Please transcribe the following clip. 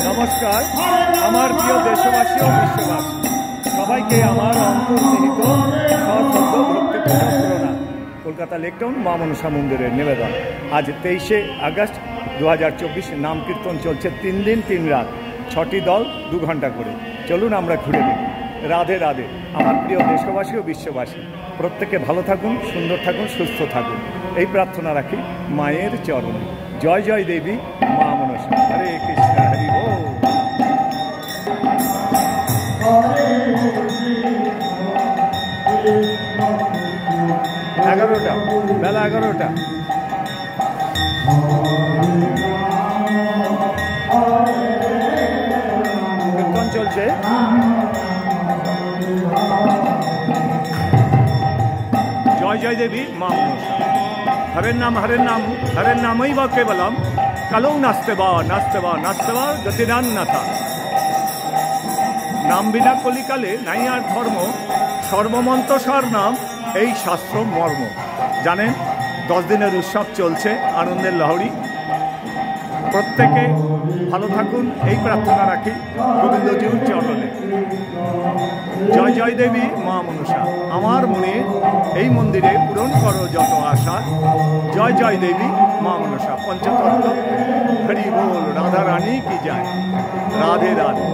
নমস্কার আমার প্রিয় দেশবাসী ও বিশ্ববাসী, সবাইকে আমার অন্তর্নিহিত সশ্রদ্ধ ভক্তিপূর্ণ প্রণাম। কলকাতা লেকটাউন মা মনসা মন্দিরের নিবেদন। আজ 23শে আগস্ট 2024 নাম কীর্তন চলছে 3 দিন 3 রাত, 6টি দল 2 ঘন্টা করে। চলুন আমরা ঘুরে দেখি। রাধে রাধে আমার প্রিয় দেশবাসী ও বিশ্ববাসী, প্রত্যেকে ভালো থাকুন, সুন্দর থাকুন, সুস্থ থাকুন, এই প্রার্থনা রাখি মায়ের চরণে। জয় জয় দেবী মা মনসা। হরে কৃষ্ণ, হরি বল। বেলা 11টা। কীর্তন চলছে। জয় জয় দেবী মা মনসা। হরের নাম হরের নাম হরের নামই বা কেবলম, কালৌ নাস্তে বা গতিরান্নাথা। নাম বিনা কলিকালে নাই আর ধর্ম, সর্বমন্ত্র সার নাম এই শাস্ত্র মর্ম। জানেন 10 দিনের উৎসব চলছে, আনন্দের লহরী। প্রত্যেকে ভালো থাকুন এই প্রার্থনা রাখি গোবিন্দজির চরণে। জয় জয় দেবী মা মনসা, আমার মনে এই মন্দিরে পূরণ করো যত আশা। জয় জয় দেবী মা মনসা। পঞ্চতত্ত্ব হরি বল, রাধা রানী কি যায়। রাধে রাধে।